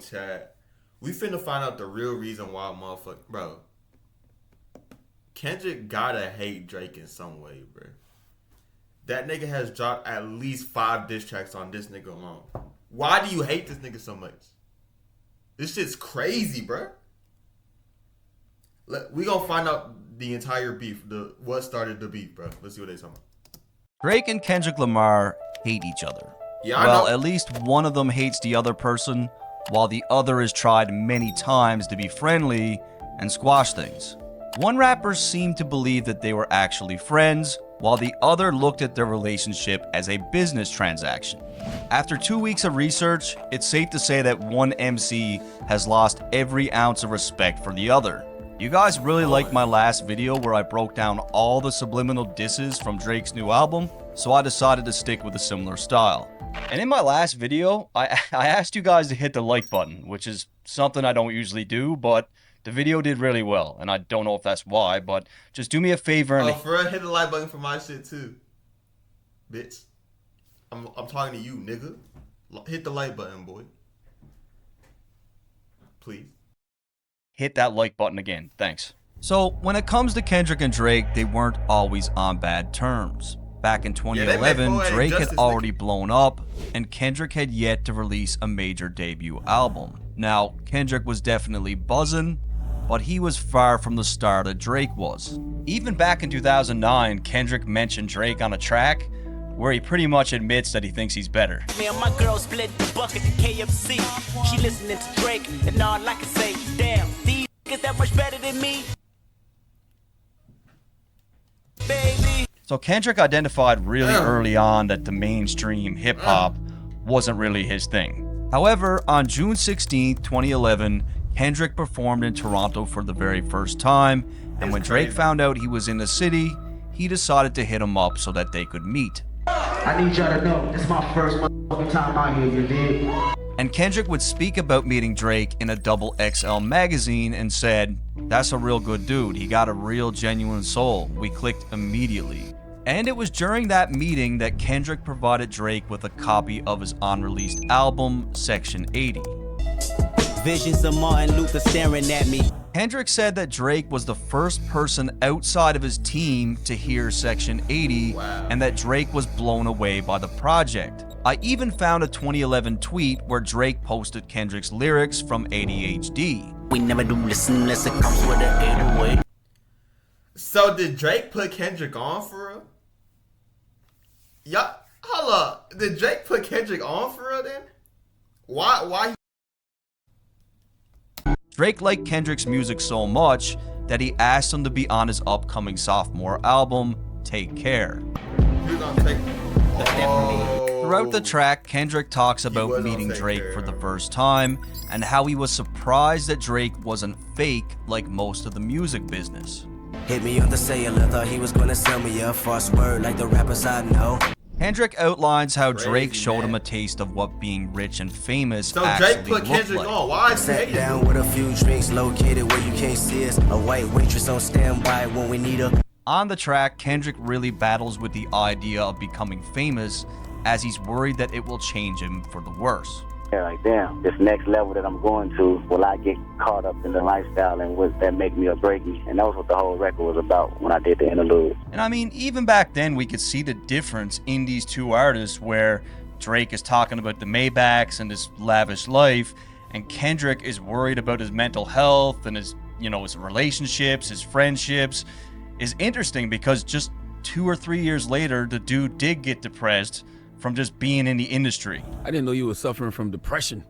chat. We finna find out the real reason why bro. Kendrick gotta hate Drake in some way, bro. That nigga has dropped at least 5 diss tracks on this nigga alone. Why do you hate this nigga so much? This shit's crazy, bro. We gonna find out the entire beef, what started the beef, bro. Let's see what they talking about. Drake and Kendrick Lamar hate each other. Yeah, I well, know. at least one of them hates the other person, while the other has tried many times to be friendly and squash things. One rapper seemed to believe that they were actually friends, while the other looked at their relationship as a business transaction. After 2 weeks of research, it's safe to say that one MC has lost every ounce of respect for the other. You guys really liked my last video where I broke down all the subliminal disses from Drake's new album, so I decided to stick with a similar style. And in my last video, I asked you guys to hit the like button, which is something I don't usually do, but the video did really well, and I don't know if that's why, but just do me a favor and for real, hit the like button for my shit too, bitch. I'm talking to you, nigga. Hit the like button, boy. Please. hit that like button again. Thanks. So when it comes to Kendrick and Drake, they weren't always on bad terms. Back in 2011, Drake had already blown up, and Kendrick had yet to release a major debut album. Now, Kendrick was definitely buzzing, but he was far from the star that Drake was. Even back in 2009, Kendrick mentioned Drake on a track where he pretty much admits that he thinks he's better. Man, my girl split the bucket to KFC. She listening to Drake, and all I can say, damn, these niggas that much better than me. Baby. So Kendrick identified really early on that the mainstream hip-hop wasn't really his thing. However, on June 16, 2011, Kendrick performed in Toronto for the very first time, and when Drake found out he was in the city, he decided to hit him up so that they could meet. I need y'all to know, this is my first motherfucking time out here, you dig? And Kendrick would speak about meeting Drake in a XXL magazine and said, "That's a real good dude. He got a real genuine soul. We clicked immediately." And it was during that meeting that Kendrick provided Drake with a copy of his unreleased album, Section 80. Visions of Martin Luther staring at me. Kendrick said that Drake was the first person outside of his team to hear Section 80, and that Drake was blown away by the project. I even found a 2011 tweet where Drake posted Kendrick's lyrics from ADHD. We never do listen unless it comes with an 808. So did Drake put Kendrick on for real? Yeah, hold up. Did Drake put Kendrick on for real then? Why? Drake liked Kendrick's music so much that he asked him to be on his upcoming sophomore album, Take Care. Throughout the track, Kendrick talks about meeting Drake for the first time and how he was surprised that Drake wasn't fake like most of the music business. Hit me on the cellular, thought he was gonna sell me a false word like the rappers I know. Kendrick outlines how Drake showed him a taste of what being rich and famous So actually Drake put Kendrick like. on. Why is he Sat down with a few drinks located where you can't see us. A white waitress on standby when we need her. On the track, Kendrick really battles with the idea of becoming famous as he's worried that it will change him for the worse. Yeah, like, damn, this next level that I'm going to, will I get caught up in the lifestyle and would that make me or break me? And that was what the whole record was about when I did the interlude. And I mean, even back then, we could see the difference in these two artists where Drake is talking about the Maybachs and his lavish life, and Kendrick is worried about his mental health and his, his relationships, his friendships. Is interesting because just 2 or 3 years later, the dude did get depressed from just being in the industry. I didn't know you were suffering from depression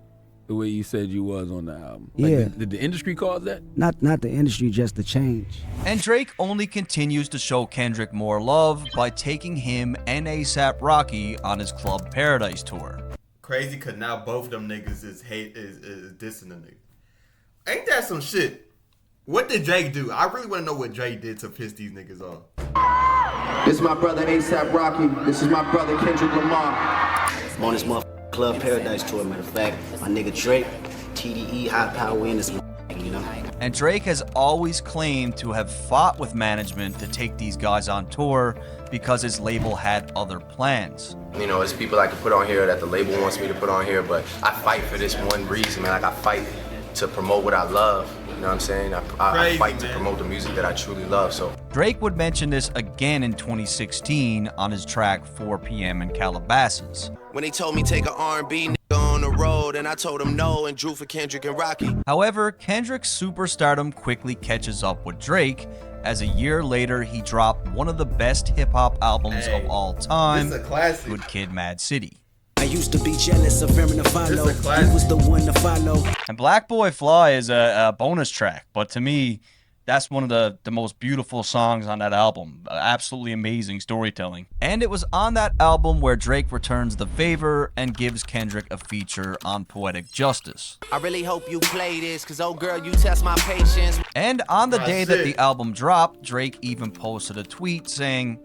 the way you said you was on the album. Yeah. Did the industry cause that? Not the industry, just the change. And Drake only continues to show Kendrick more love by taking him and A$AP Rocky on his Club Paradise tour. Crazy, cause now both of them niggas is dissing the nigga. Ain't that some shit? What did Drake do? I really want to know what Drake did to piss these niggas off. This is my brother A$AP Rocky. This is my brother Kendrick Lamar. I'm on this motherfucking Club Paradise tour, matter of fact. My nigga Drake, TDE, High Power in this, you know. And Drake has always claimed to have fought with management to take these guys on tour because his label had other plans. You know, there's people I can put on here that the label wants me to put on here, but I fight for this one reason, man. Like, I fight to promote what I love. You know what I'm saying? I fight to promote the music that I truly love. So Drake would mention this again in 2016 on his track 4 p.m. in Calabasas. When they told me take an R&B nigga on the road, and I told them no and drew for Kendrick and Rocky. However, Kendrick's superstardom quickly catches up with Drake, as a year later he dropped one of the best hip-hop albums of all time, This is a classic. Good Kid, Mad City. I used to be jealous of him to follow. He was the one to follow. And Black Boy Fly is a bonus track, but to me, that's one of the most beautiful songs on that album. Absolutely amazing storytelling. And it was on that album where Drake returns the favor and gives Kendrick a feature on Poetic Justice. I really hope you play this, cause oh girl, you test my patience. And on the day that the album dropped, Drake even posted a tweet saying,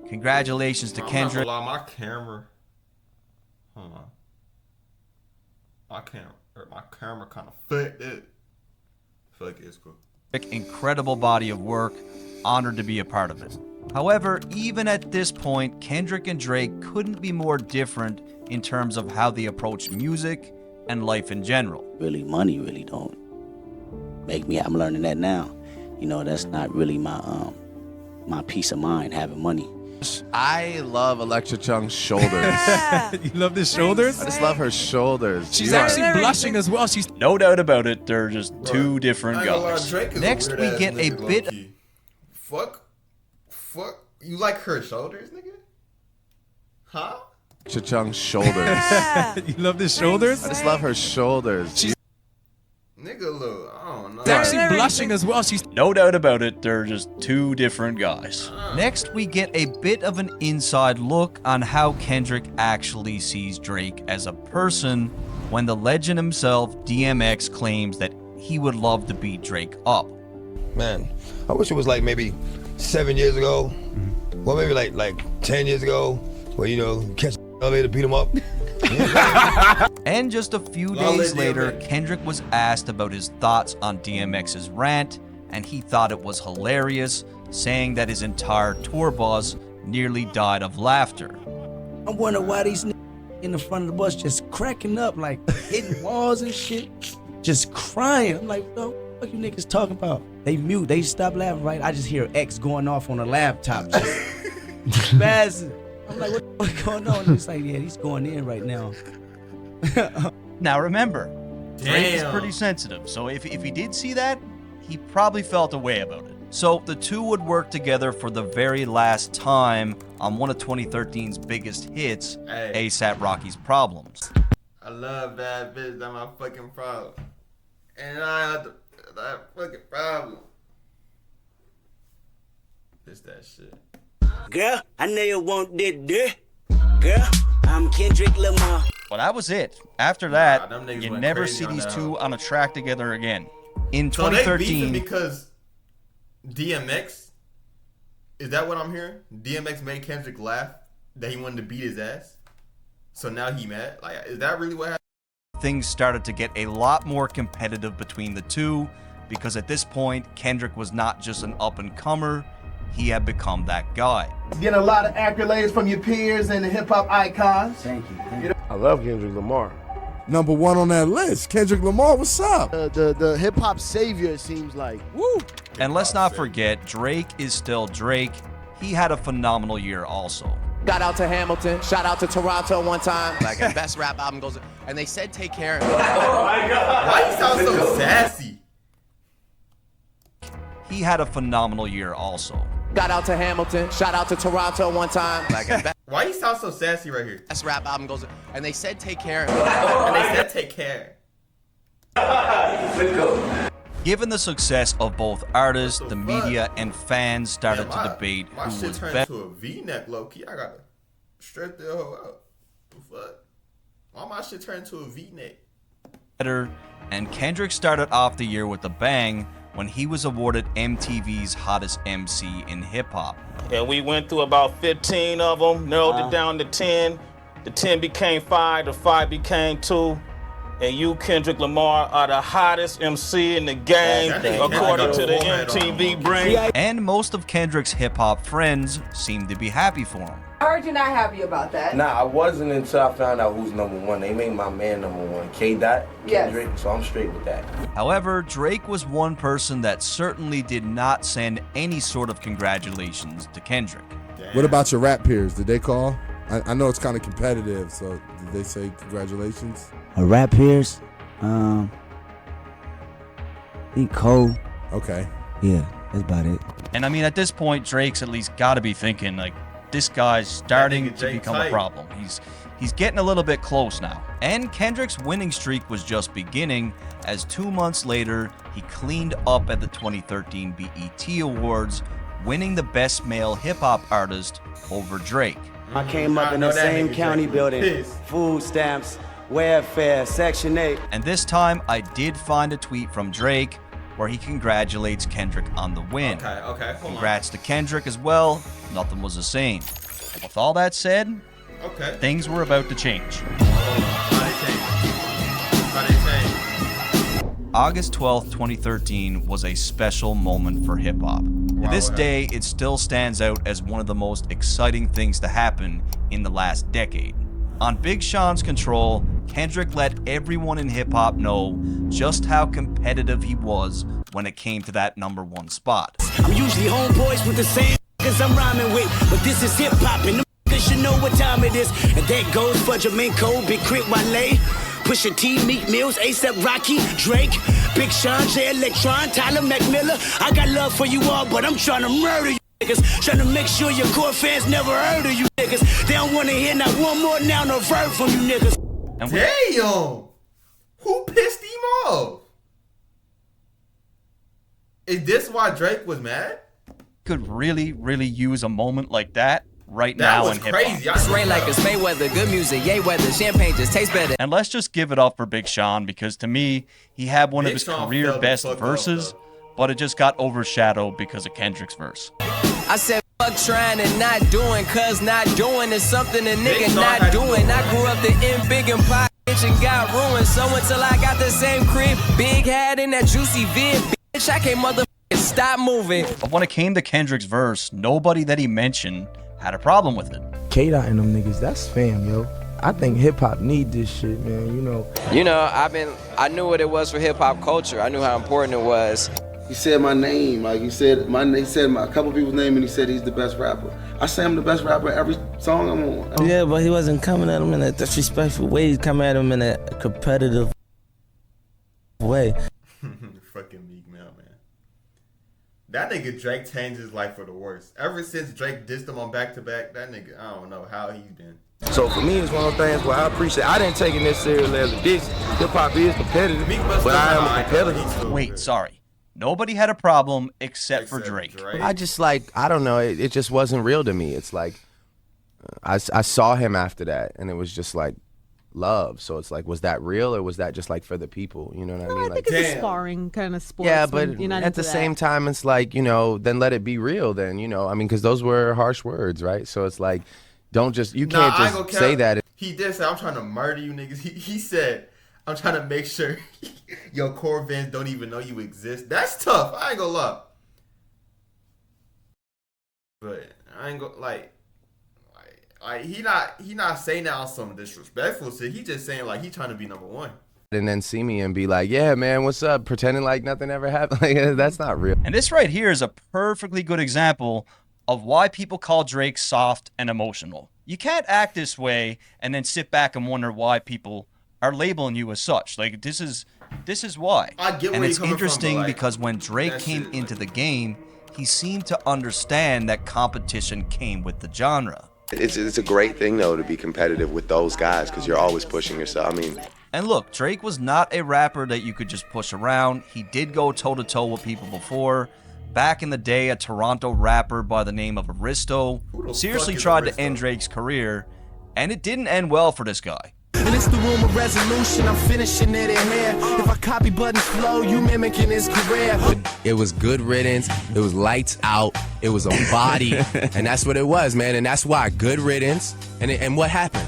"Congratulations to Kendrick." My camera. Hold on. My camera kind of fucked it. Fuck it, it's cool. Incredible body of work, honored to be a part of it. However, even at this point, Kendrick and Drake couldn't be more different in terms of how they approach music and life in general. Really, money really don't make me. I'm learning that now. You know, that's not really my peace of mind, having money. I love Electra Chung's shoulders. You love the shoulders? I just love her shoulders. She's actually blushing as well. She's no doubt about it. They're just two different guys. Next, we get a bit. Fuck. You like her shoulders, nigga? Huh? Electra Chung's shoulders. You love the shoulders? I just love her shoulders. Nigga, look, I don't know. She's actually blushing as well. She's no doubt about it. They're just two different guys. Next, we get a bit of an inside look on how Kendrick actually sees Drake as a person when the legend himself, DMX, claims that he would love to beat Drake up. Man, I wish it was like maybe 7 years ago, or maybe like 10 years ago, where, you know, catch the elevator, beat him up. And just a few days later, Kendrick was asked about his thoughts on DMX's rant, and he thought it was hilarious, saying that his entire tour bus nearly died of laughter. I wonder why these niggas in the front of the bus just cracking up, like hitting walls and shit, just crying. I'm like, what the fuck you niggas talking about? They mute, they stop laughing, right? I just hear X going off on a laptop, just spazzing. I'm like, what the fuck going on? It's like, yeah, he's going in right now. Now remember, Drake is pretty sensitive, so if he did see that, he probably felt a way about it. So the two would work together for the very last time on one of 2013's biggest hits, A$AP Rocky's Problems. I love that bitch, that's my fucking problem. And I have that fucking problem. It's that shit. Girl, I know you want that. Girl, I'm Kendrick Lamar. Well, that was it. After that, them you went never crazy see on these that two album. on a track together again. In So they 2013, beefing because DMX? Is that what I'm hearing? DMX made Kendrick laugh that he wanted to beat his ass? So now he mad? Like, is that really what happened? things started to get a lot more competitive between the two, because at this point, Kendrick was not just an up-and-comer, he had become that guy. Getting a lot of accolades from your peers and the hip-hop icons. Thank you. I love Kendrick Lamar. Number one on that list, Kendrick Lamar, what's up? The hip-hop savior, it seems like. Woo! And let's not forget, Drake is still Drake. He had a phenomenal year also. Shout out to Hamilton, shout out to Toronto one time. Like, a best rap album goes, and they said take care of me. Oh my God. Why you sound so sassy? He had a phenomenal year also. Shout out to Hamilton, shout out to Toronto one time. Like, why you sound so sassy right here? Best rap album goes, and they said take care of me. And they said take care. Given the success of both artists, the media and fans started to debate My who shit was turned better. to a V-neck, low-key. I gotta stretch the hoe out. Fuck. Why my shit turned to a V-neck? And Kendrick started off the year with a bang when he was awarded MTV's hottest MC in hip-hop. And we went through about 15 of them, narrowed it down to 10. The 10 became 5, the 5 became 2. and you, Kendrick Lamar, are the hottest MC in the game, according to the MTV brain. And most of Kendrick's hip-hop friends seem to be happy for him. I heard you're not happy about that. Nah, I wasn't until I found out who's number one. They made my man number one, K-Dot, Kendrick, so I'm straight with that. However, Drake was one person that certainly did not send any sort of congratulations to Kendrick. What about your rap peers? Did they call? I know it's kind of competitive, so did they say congratulations? Rap peers? I think Cole. Okay. Yeah, that's about it. And I mean, at this point, Drake's at least got to be thinking, like, this guy's starting to become a problem. He's getting a little bit close now. And Kendrick's winning streak was just beginning, as 2 months later, he cleaned up at the 2013 BET Awards, winning the Best Male Hip Hop Artist over Drake. I came up in the same county building, food stamps, welfare, Section 8. And this time, I did find a tweet from Drake where he congratulates Kendrick on the win. Okay, Congrats to Kendrick as well. Nothing was the same. With all that said, things were about to change. August 12th, 2013 was a special moment for hip-hop. To this day, it still stands out as one of the most exciting things to happen in the last decade. On Big Sean's Control, Kendrick let everyone in hip-hop know just how competitive he was when it came to that #1 spot. I'm usually homeboys with the same niggas I'm rhyming with, but this is hip-hop and the niggas should know what time it is. And that goes for Jamaica, Big Crit, Wale, Pusha T, Meek Mills, A$AP Rocky, Drake, Big Sean, Jay Electron, Tyler McMillan. I got love for you all, but I'm trying to murder you niggas. Trying to make sure your core fans never heard of you niggas. They don't want to hear not one more noun or verb from you niggas. Damn! Who pissed him off? Is this why Drake was mad? Could really use a moment like that right now in hip-hop. It's rain like it's Mayweather, good music, yay weather, champagne just tastes better. And let's just give it up for Big Sean, because to me, he had one of his career best verses, but it just got overshadowed because of Kendrick's verse. I said fuck trying and not doing, cause not doing is something a nigga not doing. I grew up the in big and pie bitch and got ruined, so until I got the same crib, big hat in that juicy vid, bitch, I can't motherfucking stop moving. But when it came to Kendrick's verse, nobody that he mentioned had a problem with it. K-Dot and them niggas, that's fam, yo. I think hip hop need this shit, man, you know. I knew what it was for hip hop culture. I knew how important it was. He said my name, like he said a couple people's name, and he said he's the best rapper. I say I'm the best rapper every song I'm on. Yeah, but he wasn't coming at him in a disrespectful way. He's coming at him in a competitive way. Fucking Meek Mill, man. That nigga Drake changed his life for the worse. Ever since Drake dissed him on back-to-back, that nigga, I don't know how he's been. So for me, it's one of those things where I appreciate. I didn't take it necessarily as a diss. Hip hop is competitive, but I am a competitor. Wait, sorry. Nobody had a problem except for Drake. I just I don't know, it just wasn't real to me. It's like, I saw him after that, and it was just like love. So it's like, was that real, or was that just like for the people? You know what I mean? I think it's a sparring kind of sport. Yeah, but at the same time, it's like, then let it be real then, I mean, because those were harsh words, right? So it's like, you can't just say that. He did say, I'm trying to murder you niggas. He said, I'm trying to make sure your core fans don't even know you exist. That's tough. I ain't gonna lie. But I ain't gonna like he not saying that on some disrespectful shit. He just saying like he trying to be #1. And then see me and be like, yeah, man, what's up? Pretending like nothing ever happened. Like, that's not real. And this right here is a perfectly good example of why people call Drake soft and emotional. You can't act this way and then sit back and wonder why people are labeling you as such. Like, this is why. I get where and it's you're coming interesting from, but, like, because when Drake came into the game, he seemed to understand that competition came with the genre. It's a great thing, though, to be competitive with those guys, because you're always pushing yourself. I mean, and look, Drake was not a rapper that you could just push around. He did go toe-to-toe with people before. Back in the day, a Toronto rapper by the name of Aristo seriously tried to end Drake's career, and it didn't end well for this guy. And it's the room of resolution, I'm finishing it in here. If I copy Buddy's flow, you mimicking his career. it was good riddance, it was lights out, it was a body, and that's what it was, man. And that's why, good riddance. And what happened?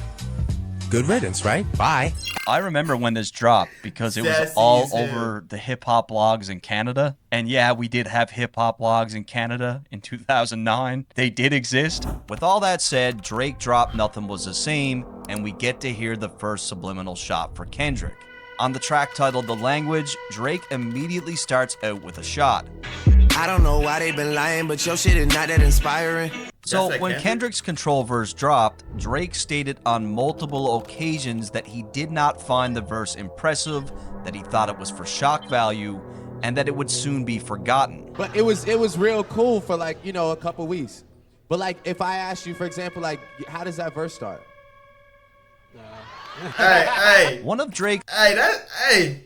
good riddance, right? Bye. I remember when this dropped because it was Sassy all as hell. over the hip-hop blogs in Canada. And yeah, we did have hip-hop blogs in Canada in 2009. They did exist. With all that said, Drake dropped Nothing Was the Same, and we get to hear the first subliminal shot for Kendrick. On the track titled The Language, Drake immediately starts out with a shot. I don't know why they been lying, but your shit is not that inspiring. So when Kendrick's Control verse dropped, Drake stated on multiple occasions that he did not find the verse impressive, that he thought it was for shock value, and that it would soon be forgotten. But it was real cool for like, you know, a couple weeks. But like if I asked you, for example, like how does that verse start? Hey. One of Drake. Hey.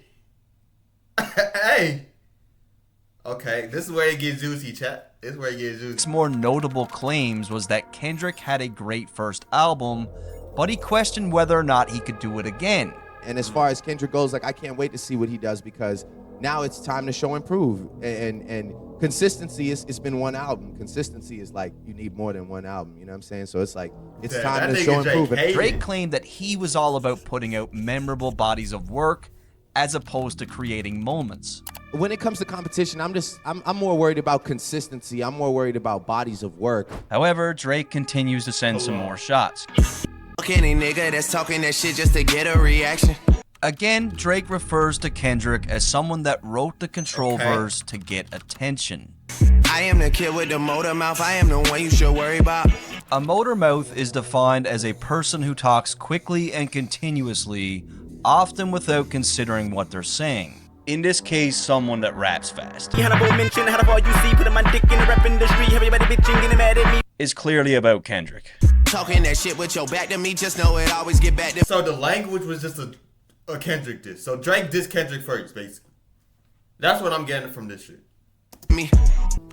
Okay, this is where it gets juicy, chat. This is where it gets juicy. Drake's more notable claims was that Kendrick had a great first album, but he questioned whether or not he could do it again. And as far as Kendrick goes, like I can't wait to see what he does because now it's time to show and prove. And consistency it's been one album. Consistency is like you need more than one album, you know what I'm saying? So it's like it's time to show and prove. Drake claimed that he was all about putting out memorable bodies of work as opposed to creating moments. When it comes to competition, I'm more worried about consistency. I'm more worried about bodies of work. However, Drake continues to send some more shots. Any nigga that's talking that shit just to get a reaction. Again, Drake refers to Kendrick as someone that wrote the Control verse to get attention. I am the kid with the motor mouth. I am the one you should worry about. A motor mouth is defined as a person who talks quickly and continuously, often without considering what they're saying. In this case, someone that raps fast. Is clearly about Kendrick. Talking that shit with your back to me, just know it always get back to. So the language was just a Kendrick diss. So Drake dissed Kendrick first, basically. That's what I'm getting from this shit.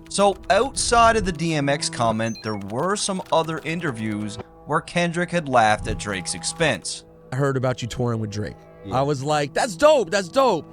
So outside of the DMX comment, there were some other interviews where Kendrick had laughed at Drake's expense. I heard about you touring with Drake. I was like, that's dope, that's dope.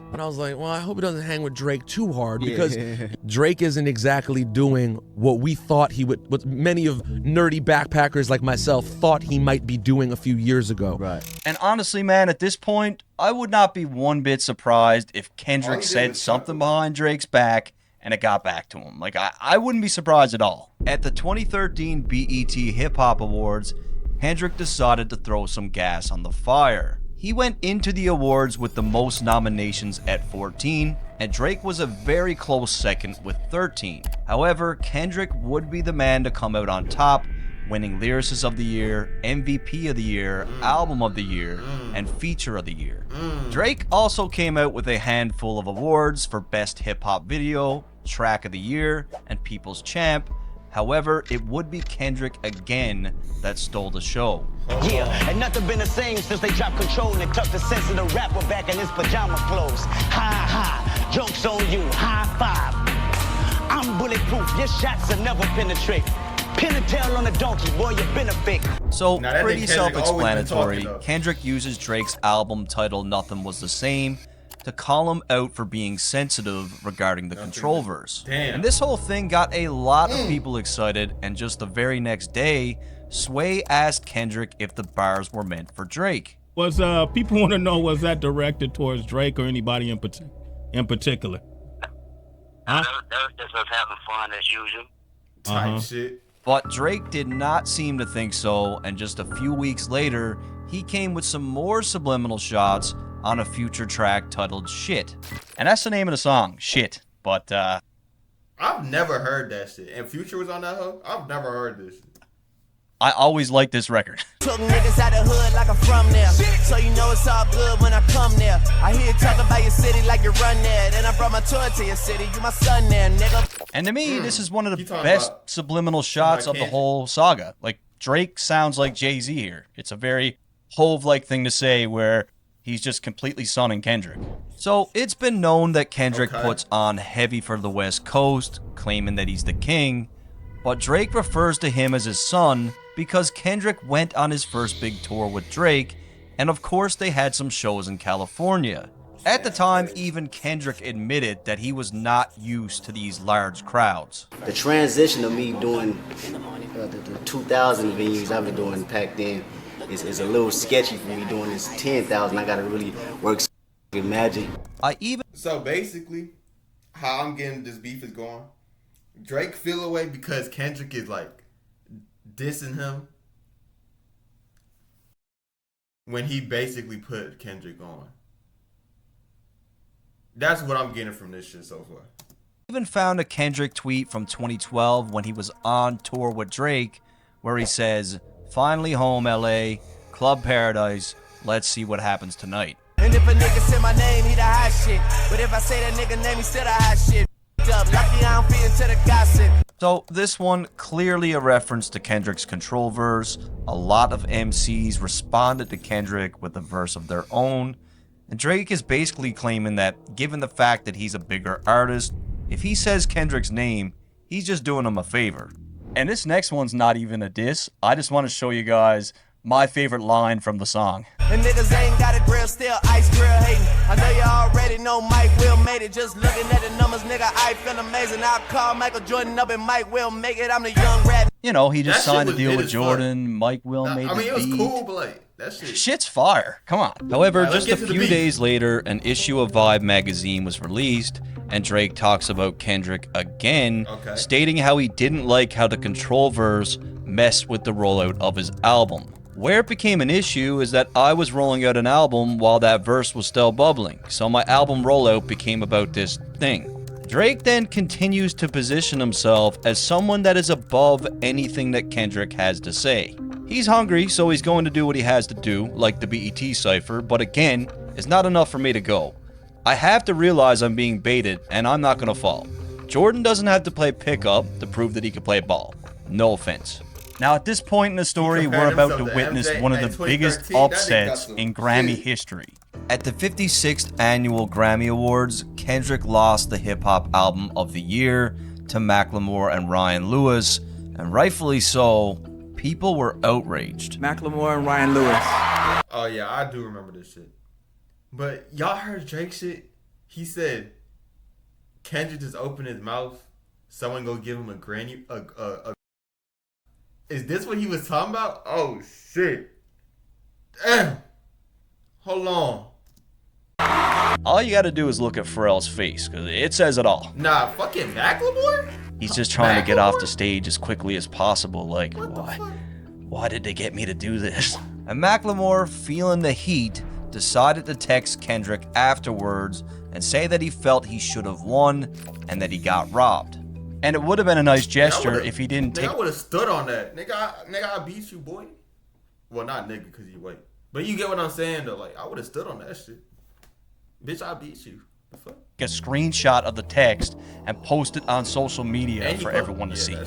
But I was like, well, I hope he doesn't hang with Drake too hard because Drake isn't exactly doing what we thought he would, what many of nerdy backpackers like myself thought he might be doing a few years ago. Right. And honestly, man, at this point, I would not be one bit surprised if Kendrick said something behind Drake's back and it got back to him. Like, I wouldn't be surprised at all. At the 2013 BET Hip Hop Awards, Kendrick decided to throw some gas on the fire. He went into the awards with the most nominations at 14, and Drake was a very close second with 13. However, Kendrick would be the man to come out on top, winning Lyricist of the Year, MVP of the Year, Album of the Year, and Feature of the Year. Drake also came out with a handful of awards for Best Hip Hop Video, Track of the Year, and People's Champ. However, it would be Kendrick again that stole the show. Yeah, and nothing been the same since they dropped Control and tucked the sense of the rapper back in his pajama clothes. Ha ha, joke's on you, high five. I'm bulletproof, your shots will never penetrate. Pin a tail on a donkey, boy, you benefit. So, pretty self-explanatory. Kendrick uses Drake's album titled Nothing Was the Same to call him out for being sensitive regarding the Control verse. And this whole thing got a lot of people excited, and just the very next day, Sway asked Kendrick if the bars were meant for Drake. Was people want to know, was that directed towards Drake or anybody in particular? Huh? That was just us having fun as usual. Type shit. But Drake did not seem to think so, and just a few weeks later, he came with some more subliminal shots on a future track titled Shit. And that's the name of the song, Shit. But I've never heard that shit. And Future was on that hook? I've never heard this shit. I always liked this record. Took niggas out the hood like I'm from there. So you know it's all good when I come there. I hear you talk about your city like you run there. Then I brought my tour to your city. You my son there, nigga. And to me, this is one of the best subliminal shots of the whole saga. Like, Drake sounds like Jay-Z here. It's a very Hove-like thing to say where he's just completely sonning Kendrick. So it's been known that Kendrick puts on heavy for the West Coast, claiming that he's the king. But Drake refers to him as his son because Kendrick went on his first big tour with Drake, and of course they had some shows in California. At the time, even Kendrick admitted that he was not used to these large crowds. The transition of me doing the 2000 venues I've been doing packed in, it's a little sketchy for me doing this 10,000. I gotta really work magic. So basically, how I'm getting this beef is going. Drake feel away because Kendrick is like dissing him when he basically put Kendrick on. That's what I'm getting from this shit so far. Even found a Kendrick tweet from 2012 when he was on tour with Drake where he says, "Finally home, LA, Club Paradise, let's see what happens tonight." And if a nigga say my name, he the hot shit. But if I say that nigga name, he still the hot shit. Up, lucky I don't fit into the gossip. So this one clearly a reference to Kendrick's Control verse. A lot of MCs responded to Kendrick with a verse of their own. And Drake is basically claiming that given the fact that he's a bigger artist, if he says Kendrick's name, he's just doing him a favor. And this next one's not even a diss. I just want to show you guys my favorite line from the song. And niggas ain't got a grill, still ice grill hating. I know you already know Mike Will made it. Just looking at the numbers, nigga, I feel amazing. I'll call Michael Jordan up and Mike Will make it. I'm the young rat. You know, he just That signed a shit was deal lit with as Jordan. Mike Will made I mean, the it was beat. cool, but like, that shit. Shit's fire. Come on. However, Alright, let's just a get to the few beat. days later, an issue of Vibe magazine was released, and Drake talks about Kendrick again, stating how he didn't like how the Control verse messed with the rollout of his album. Where it became an issue is that I was rolling out an album while that verse was still bubbling, so my album rollout became about this thing. Drake then continues to position himself as someone that is above anything that Kendrick has to say. He's hungry, so he's going to do what he has to do, like the BET cypher, but again, it's not enough for me to go. I have to realize I'm being baited, and I'm not going to fall. Jordan doesn't have to play pickup to prove that he can play ball. No offense. Now, at this point in the story, we're about to witness one of the biggest upsets in Grammy history. At the 56th Annual Grammy Awards, Kendrick lost the Hip Hop Album of the Year to Macklemore and Ryan Lewis, and rightfully so, people were outraged. Macklemore and Ryan Lewis. Oh yeah, I do remember this shit. But y'all heard Drake shit? He said Kendrick just opened his mouth, someone go give him a granny. Is this what he was talking about? Oh shit! Damn. Hold on. All you gotta do is look at Pharrell's face, because it says it all. Nah, fucking Macklemore? He's just trying to get off the stage as quickly as possible, like, why did they get me to do this? And Macklemore, feeling the heat, decided to text Kendrick afterwards and say that he felt he should have won and that he got robbed. And it would have been a nice gesture if he didn't take... I would have stood on that. Nigga, I beat you, boy. Well, not nigga, because you white. But you get what I'm saying, though. Like, I would have stood on that shit. Bitch, I beat you. The fuck? A screenshot of the text and post it on social media for everyone to see.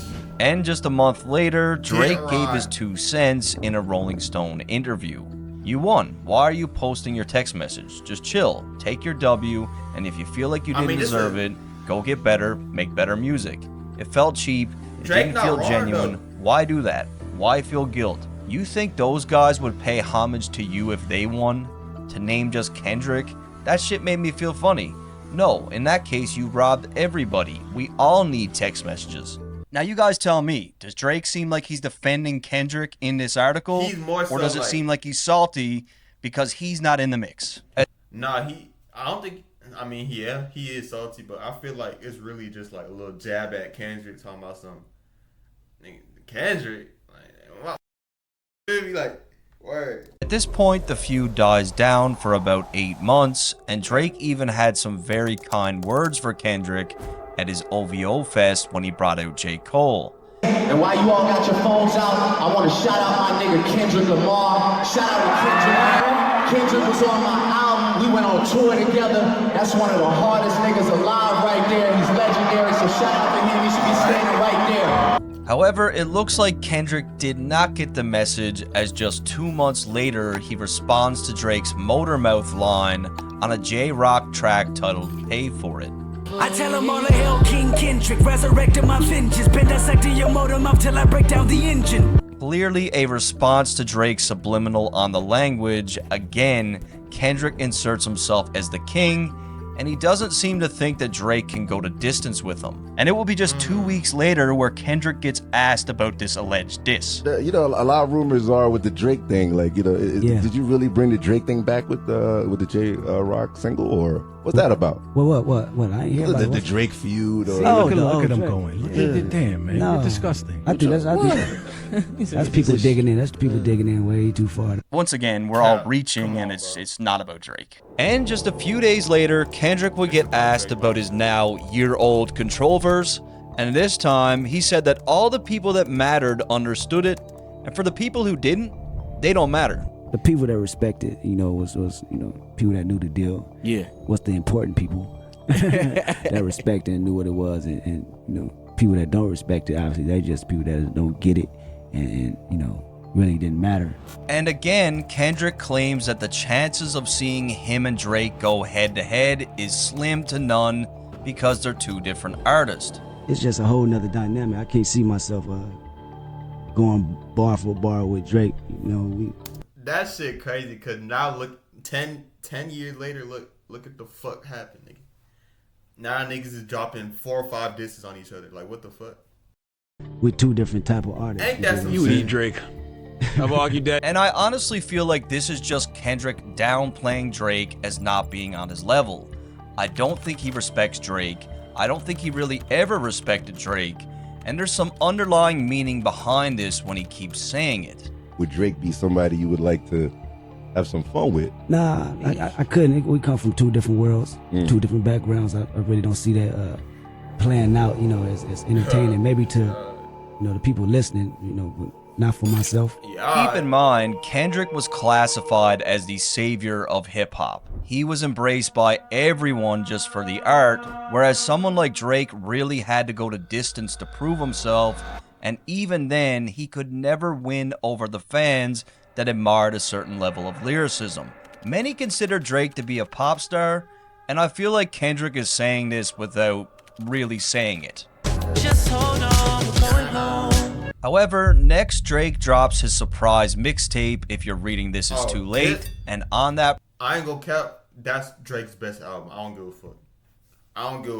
And just a month later, Drake gave his 2 cents in a Rolling Stone interview. You won. Why are you posting your text message? Just chill. Take your W, and if you feel like you didn't deserve it, go get better, make better music. It felt cheap, it didn't feel genuine. Why do that? Why feel guilt? You think those guys would pay homage to you if they won? To name just Kendrick? That shit made me feel funny. No, in that case, you robbed everybody. We all need text messages. Now you guys tell me, does Drake seem like he's defending Kendrick in this article? He's more so or does it like- seem like he's salty because he's not in the mix? Nah, I don't think... I mean, yeah, he is salty, but I feel like it's really just like a little jab at Kendrick talking about something. Nigga, Kendrick? Like, word. At this point, the feud dies down for about 8 months, and Drake even had some very kind words for Kendrick at his OVO Fest when he brought out J. Cole. And while you all got your phones out, I want to shout out my nigga Kendrick Lamar. Shout out to Kendrick. Kendrick was on my album. We went on tour together. That's one of the hardest niggas alive right there. He's legendary, so shout out to him. He should be standing right there. However, it looks like Kendrick did not get the message, as just 2 months later, he responds to Drake's Motormouth line on a J-Rock track titled Pay For It. I tell him all the hell, King Kendrick, resurrecting my vengeance, been dissecting your motor mouth till I break down the engine. Clearly a response to Drake's subliminal on the language. Again, Kendrick inserts himself as the king, and he doesn't seem to think that Drake can go to distance with him. And it will be just 2 weeks later where Kendrick gets asked about this alleged diss. You know, a lot of rumors are with the Drake thing. Like, you know, did you really bring the Drake thing back with the J Rock single, or what's that about? What? I ain't hear about the Drake feud. Or Look at him going. Look at damn, man. No. You're disgusting. I think that's people digging in. That's people digging in way too far. Once again, we're all reaching, and it's not about Drake. And just a few days later, Kendrick would get asked about his now year-old Control verse, and this time he said that all the people that mattered understood it, and for the people who didn't, they don't matter. The people that respected, was people that knew the deal. Yeah. What's the important people that respected and knew what it was, and people that don't respect it, obviously they just people that don't get it, and really didn't matter. And again, Kendrick claims that the chances of seeing him and Drake go head to head is slim to none because they're two different artists. It's just a whole nother dynamic. I can't see myself going bar for bar with Drake. That shit crazy, cause now look 10 years later, look at the fuck happened, nigga. Now niggas is dropping 4 or 5 disses on each other. Like, what the fuck? With two different type of artists. Ain't that some You shit? eat Drake. I've argued that. And I honestly feel like this is just Kendrick downplaying Drake as not being on his level. I don't think he respects Drake. I don't think he really ever respected Drake. And there's some underlying meaning behind this when he keeps saying it. Would Drake be somebody you would like to have some fun with? Nah, I couldn't. We come from two different worlds, two different backgrounds. I really don't see that playing out, as entertaining. Maybe to, the people listening, but not for myself. Keep in mind, Kendrick was classified as the savior of hip-hop. He was embraced by everyone just for the art, whereas someone like Drake really had to go to distance to prove himself, and even then, he could never win over the fans that admired a certain level of lyricism. Many consider Drake to be a pop star, and I feel like Kendrick is saying this without really saying it. Just hold on, we're going home. However, next Drake drops his surprise mixtape, If You're Reading This Is Too Late, and on that... I ain't gonna cap, that's Drake's best album. I don't give a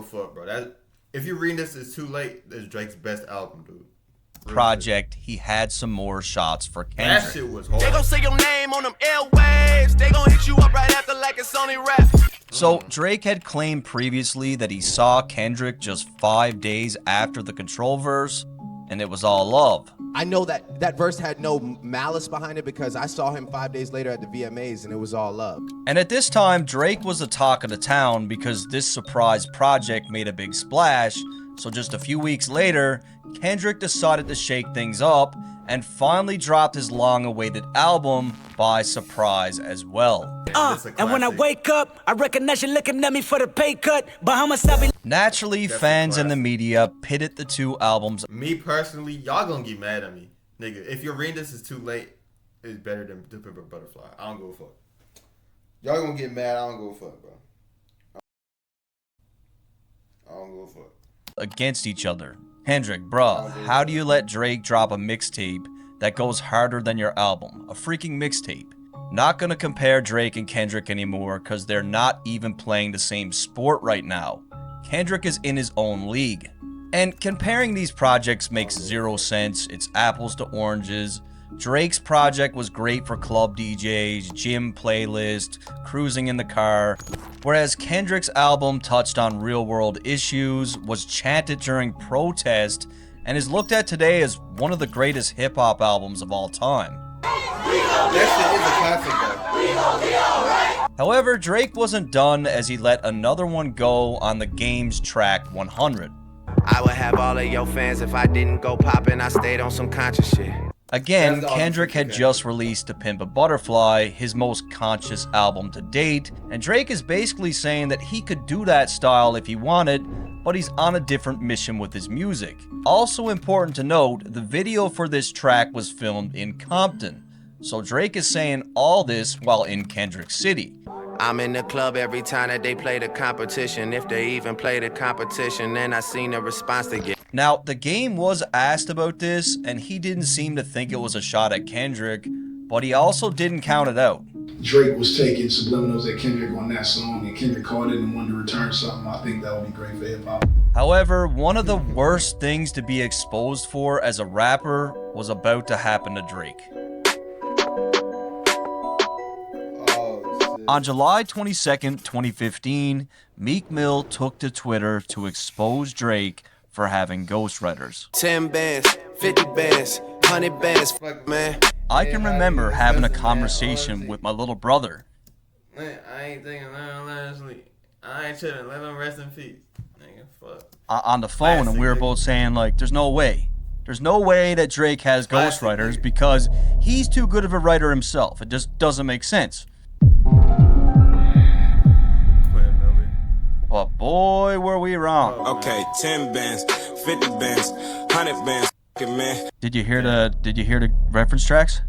fuck. Bro. If You're Reading This Is Too Late, that's Drake's best album, dude. Project, he had some more shots for Kendrick. That shit was hard. They gon' say your name on them airwaves. They gon' hit you up right after like it's only rap. So Drake had claimed previously that he saw Kendrick just 5 days after the Control verse, and it was all love. I know that verse had no malice behind it because I saw him 5 days later at the VMAs and it was all love. And at this time, Drake was the talk of the town because this surprise project made a big splash. So just a few weeks later, Kendrick decided to shake things up and finally dropped his long-awaited album by surprise as well. And when I wake up, I recognize you looking at me for the pay cut. Bahamas, I be... Naturally, fans and the media pitted the two albums. Me personally, y'all gonna get mad at me. Nigga, If You're Reading This Is Too Late, it's better than To Pimp a Butterfly. I don't give a fuck. Y'all gonna get mad, I don't give a fuck, bro. I don't give a fuck. Against each other. Kendrick, bruh, how do you let Drake drop a mixtape that goes harder than your album? A freaking mixtape. Not gonna compare Drake and Kendrick anymore because they're not even playing the same sport right now. Kendrick is in his own league. And comparing these projects makes zero sense. It's apples to oranges. Drake's project was great for club DJs, gym playlist, cruising in the car, whereas Kendrick's album touched on real-world issues, was chanted during protest, and is looked at today as one of the greatest hip-hop albums of all time. However, Drake wasn't done as he let another one go on the Game's track 100. I would have all of your fans if I didn't go poppin'. I stayed on some conscious shit. Again, Kendrick had just released To Pimp a Butterfly, his most conscious album to date, and Drake is basically saying that he could do that style if he wanted, but he's on a different mission with his music. Also important to note, the video for this track was filmed in Compton, so Drake is saying all this while in Kendrick City. I'm in the club every time that they play the competition. If they even play the competition, then I seen the response they get. Now, the Game was asked about this, and he didn't seem to think it was a shot at Kendrick, but he also didn't count it out. Drake was taking subliminals at Kendrick on that song, and Kendrick caught it and wanted to return something. I think that would be great for hip hop. However, one of the worst things to be exposed for as a rapper was about to happen to Drake. On July 22nd, 2015, Meek Mill took to Twitter to expose Drake for having ghostwriters. 10 bands, 50 bands, 100 bands, man. I can remember having a conversation with my little brother. Man, I ain't thinking last week. I ain't chilling. Let him rest in peace. Nigga, fuck. On the phone, and we were both saying, like, there's no way. There's no way that Drake has ghostwriters because he's too good of a writer himself. It just doesn't make sense. But boy, were we wrong. Okay, 10 bands, 50 bands, 100 bands, man. Did you hear the reference tracks?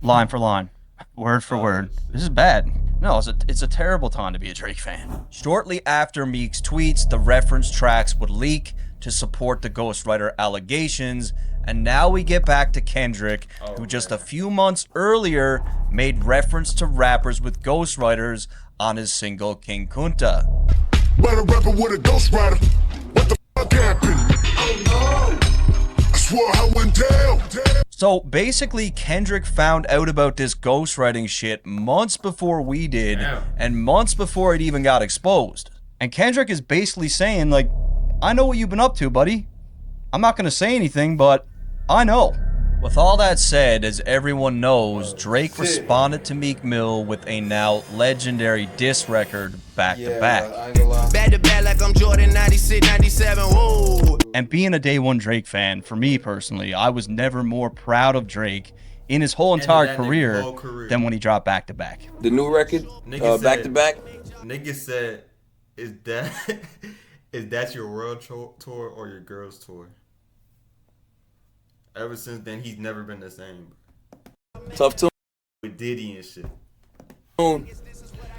Line for line, word for word. This is bad. No, it's a terrible time to be a Drake fan. Shortly after Meek's tweets, the reference tracks would leak to support the ghostwriter allegations, and now we get back to Kendrick, who just a few months earlier made reference to rappers with ghostwriters on his single King Kunta. But a rapper with a ghostwriter. What the fuck happened? Oh no! I swore I went down. So basically, Kendrick found out about this ghostwriting shit months before we did, and months before it even got exposed. And Kendrick is basically saying, like, I know what you've been up to, buddy. I'm not gonna say anything, but I know. With all that said, as everyone knows, Drake responded to Meek Mill with a now legendary diss record back to back. Back to back like I'm Jordan 96, 97, whoa. And being a day one Drake fan, for me personally, I was never more proud of Drake in his whole entire career than when he dropped back to back. The new record, back to back. Nigga said, is that your world tour or your girls tour? Ever since then, he's never been the same. Tough tune. With Diddy and shit.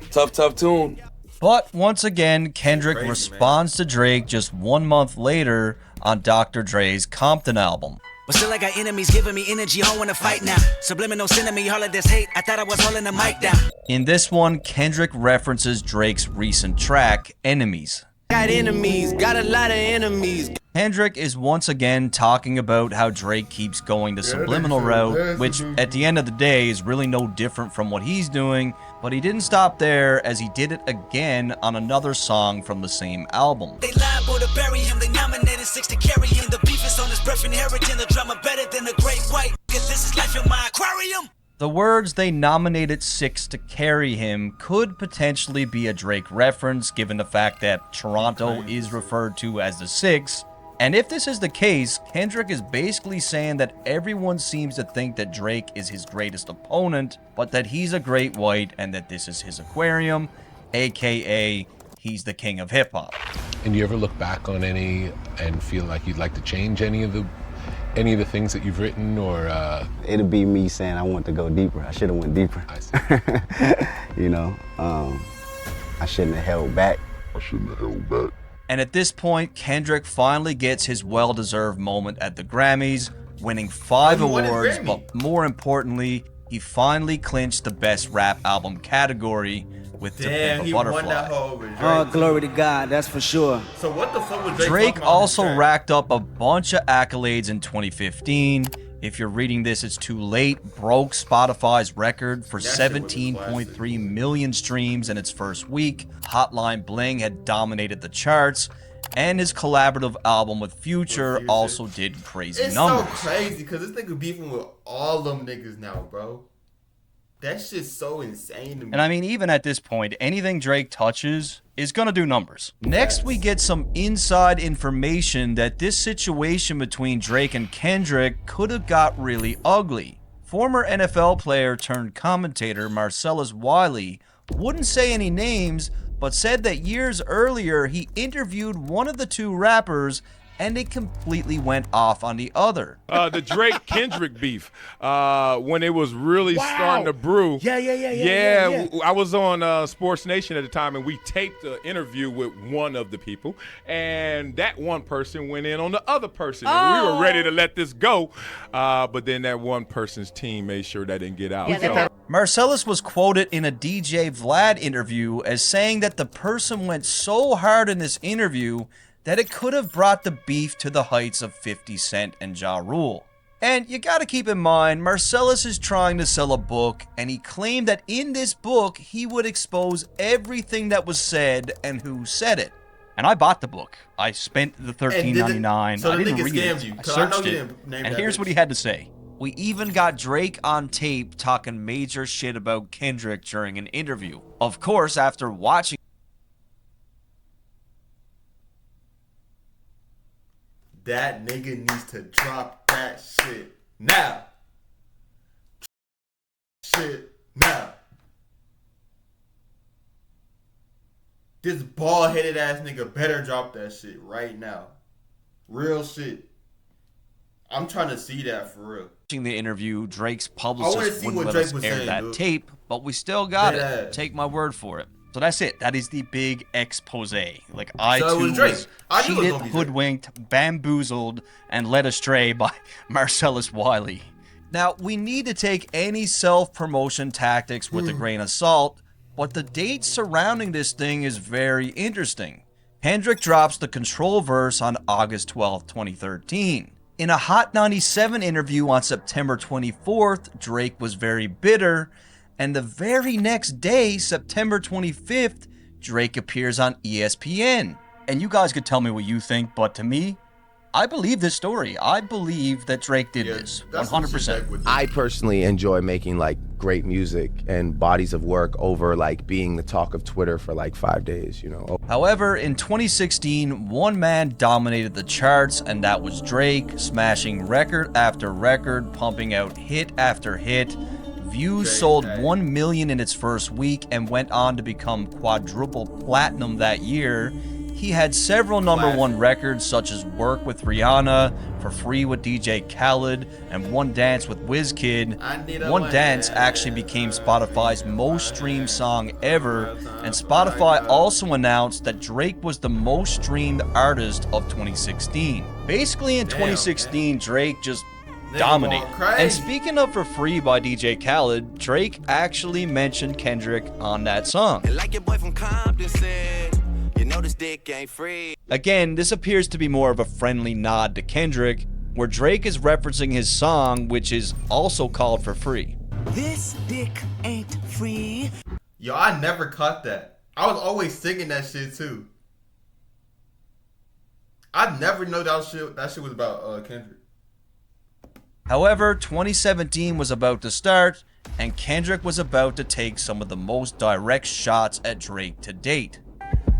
Tough tune. But once again, Kendrick responds to Drake just 1 month later on Dr. Dre's Compton album. But still I got enemies giving me energy, I don't wanna fight now. Subliminal sending me all of this hate, I thought I was holding the mic down. In this one, Kendrick references Drake's recent track, Enemies. Got enemies, got a lot of enemies. Kendrick is once again talking about how Drake keeps going the subliminal route, which at the end of the day is really no different from what he's doing, but he didn't stop there as he did it again on another song from the same album. They liable to bury him, they nominated 6 to carry him. The beef is on his breath, inheriting the drama better than the great white. Cause this is life in my aquarium. The words "they nominated 6 to carry him" could potentially be a Drake reference, given the fact that Toronto is referred to as the 6. And if this is the case, Kendrick is basically saying that everyone seems to think that Drake is his greatest opponent, but that he's a great white and that this is his aquarium, aka he's the king of hip hop. And you ever look back on any and feel like you'd like to change any of the things that you've written, or it'll be me saying I want to go deeper. I should have went deeper. I see. You know, I shouldn't have held back. And at this point, Kendrick finally gets his well-deserved moment at the Grammys, winning 5 awards, but more importantly, he finally clinched the Best Rap Album category with To Pimp a Butterfly. Oh, glory to God, that's for sure. So what the fuck was Drake Drake also racked up a bunch of accolades in 2015. If you're reading this, it's too late. Broke Spotify's record for 17.3 million streams in its first week. Hotline Bling had dominated the charts. And his collaborative album with Future also did crazy numbers. It's so crazy because this nigga beefing with all them niggas now, bro. That shit's so insane to me. And I mean, even at this point, anything Drake touches is gonna do numbers. Next, we get some inside information that this situation between Drake and Kendrick could have got really ugly. Former NFL player turned commentator Marcellus Wiley wouldn't say any names, but said that years earlier he interviewed one of the two rappers and it completely went off on the other. The Drake-Kendrick beef, when it was really starting to brew. Yeah. I was on Sports Nation at the time, and we taped an interview with one of the people, and that one person went in on the other person. And we were ready to let this go, but then that one person's team made sure that didn't get out. Marcellus was quoted in a DJ Vlad interview as saying that the person went so hard in this interview that it could have brought the beef to the heights of 50 Cent and Ja Rule. And you gotta keep in mind, Marcellus is trying to sell a book, and he claimed that in this book, he would expose everything that was said and who said it. And I bought the book. I spent the $13.99. So I the didn't nigga read scammed it. you, I 'cause I know searched you it. didn't name And that here's bitch. what he had to say. We even got Drake on tape talking major shit about Kendrick during an interview. Of course, after watching that nigga needs to drop that shit now. Shit now. This bald-headed ass nigga better drop that shit right now. Real shit. I'm trying to see that for real. the interview, Drake's I wanna publicist see wouldn't what let Drake us was air saying, that dude. tape, but we still got Dead it. ass. Take my word for it. So that's it. That is the big expose. Like, I So it too was Drake. was I knew it was cheated, gonna be Drake. hoodwinked, bamboozled, and led astray by Marcellus Wiley. Now, we need to take any self-promotion tactics with a grain of salt, but the date surrounding this thing is very interesting. Kendrick drops the Control verse on August 12, 2013. In a Hot 97 interview on September 24th, Drake was very bitter, and the very next day, September 25th, Drake appears on ESPN. And you guys could tell me what you think, but to me, I believe this story. I believe that Drake did this, 100%. I personally enjoy making like great music and bodies of work over like being the talk of Twitter for like 5 days, you know. However, in 2016, one man dominated the charts, and that was Drake, smashing record after record, pumping out hit after hit. Views sold 1 million in its first week and went on to become quadruple platinum that year. He had several #1 records such as Work with Rihanna, For Free with DJ Khaled, and One Dance with WizKid. One Dance actually became Spotify's most streamed song ever, and Spotify also announced that Drake was the most streamed artist of 2016. Basically in 2016, Drake just dominated. And speaking of For Free by DJ Khaled, Drake actually mentioned Kendrick on that song. And like your boy from Compton said, you know this dick ain't free. Again, this appears to be more of a friendly nod to Kendrick, where Drake is referencing his song, which is also called For Free. This dick ain't free. Yo, I never caught that. I was always singing that shit too. I never know that shit was about Kendrick. However, 2017 was about to start, and Kendrick was about to take some of the most direct shots at Drake to date.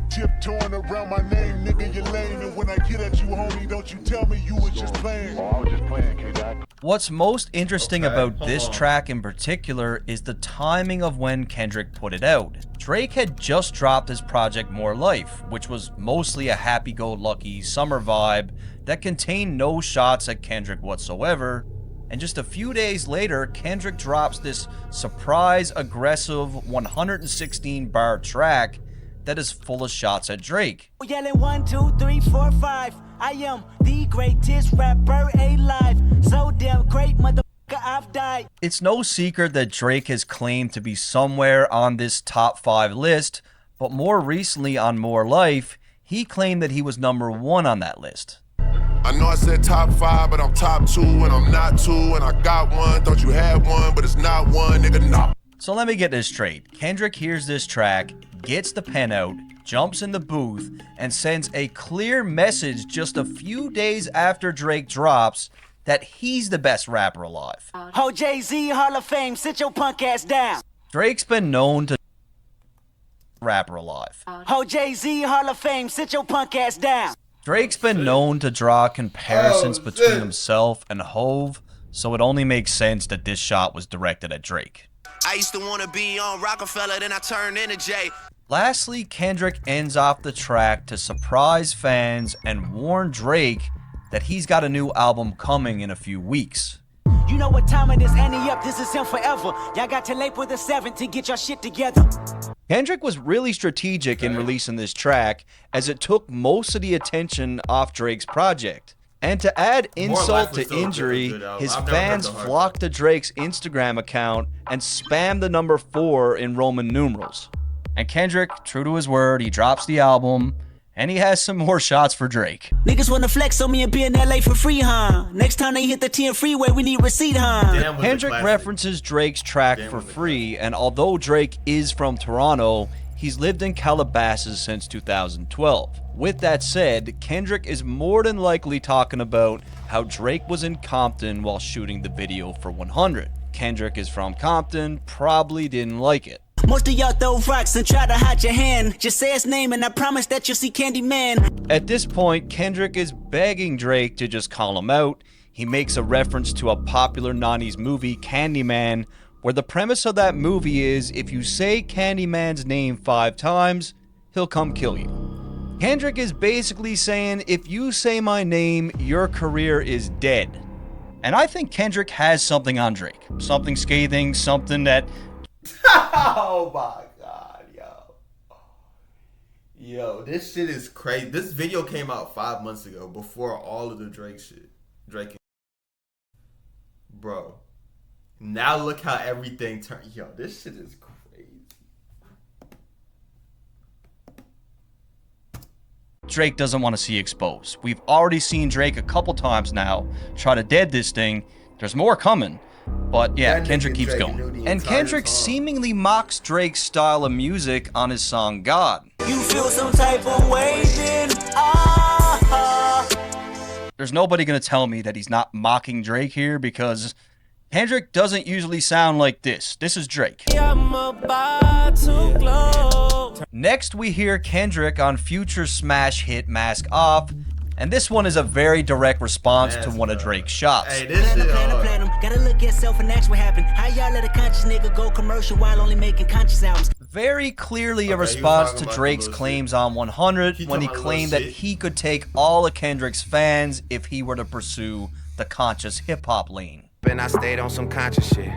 Tiptoeing around my name, nigga, you lame. And when I get at you, homie, don't you tell me you was just playing. Oh, I was just playing, K-Dot. What's most interesting about this track in particular is the timing of when Kendrick put it out. Drake had just dropped his project More Life, which was mostly a happy-go-lucky summer vibe that contained no shots at Kendrick whatsoever. And just a few days later, Kendrick drops this surprise, aggressive 116-bar track that is full of shots at Drake. Yelling 1, 2, 3, 4, 5. I am the greatest rapper alive. So damn great, motherfucker, I've died. It's no secret that Drake has claimed to be somewhere on this top 5 list, but more recently on More Life, he claimed that he was #1 on that list. I know I said top 5, but I'm top 2, and I'm not 2, and I got one. Thought you had one, but it's not one, nigga, nah. So let me get this straight. Kendrick hears this track, gets the pen out, jumps in the booth, and sends a clear message just a few days after Drake drops that he's the best rapper alive. Ho Jay-Z, Hall of Fame, sit your punk ass down. Drake's been known to rapper alive. Ho Jay-Z, Hall of Fame, sit your punk ass down. Drake's been known to draw comparisons between himself and Hove, so it only makes sense that this shot was directed at Drake. I used to want to be on Rockefeller, then I turned into Jay. Lastly, Kendrick ends off the track to surprise fans and warn Drake that he's got a new album coming in a few weeks. You know what time it is, Annie up, this is him forever. Y'all got till April the 7th to get your shit together. Kendrick was really strategic in releasing this track, as it took most of the attention off Drake's project. And to add insult to injury, his fans flocked to Drake's Instagram account and spammed the number 4 in Roman numerals. And Kendrick, true to his word, he drops the album, and he has some more shots for Drake. Niggas wanna flex on me and be in LA for free, huh? Next time they hit the 10 freeway, we need receipt, huh? Kendrick references Drake's track For Free, and although Drake is from Toronto, he's lived in Calabasas since 2012. With that said, Kendrick is more than likely talking about how Drake was in Compton while shooting the video for 100. Kendrick is from Compton, probably didn't like it. Most of y'all throw rocks and try to hide your hand. Just say his name and I promise that you'll see Candyman. At this point, Kendrick is begging Drake to just call him out. He makes a reference to a popular 90s movie, Candyman, where the premise of that movie is if you say Candyman's name 5 times, he'll come kill you. Kendrick is basically saying, if you say my name, your career is dead. And I think Kendrick has something on Drake. Something scathing, something that... Oh my god, yo, this shit is crazy. This video came out 5 months ago, before all of the Drake shit. Bro, now look how everything turned. Yo, this shit is crazy. Drake doesn't want to see exposed. We've already seen Drake a couple times now try to dead this thing. There's more coming. But yeah, Kendrick keeps going. And Kendrick seemingly mocks Drake's style of music on his song God. You feel some type of way, then There's nobody gonna tell me that he's not mocking Drake here, because Kendrick doesn't usually sound like this. This is Drake. I'm about to glow. Next, we hear Kendrick on Future's smash hit Mask Off. And this one is a very direct response to one of Drake's shots. Hey, this shit platinum. Gotta look at yourself and ask what happened. How y'all let a conscious nigga go commercial while only making conscious albums? Very clearly a response to Drake's claims on 100 when he claimed that he could take all of Kendrick's fans if he were to pursue the conscious hip-hop lane. And I stayed on some conscious shit.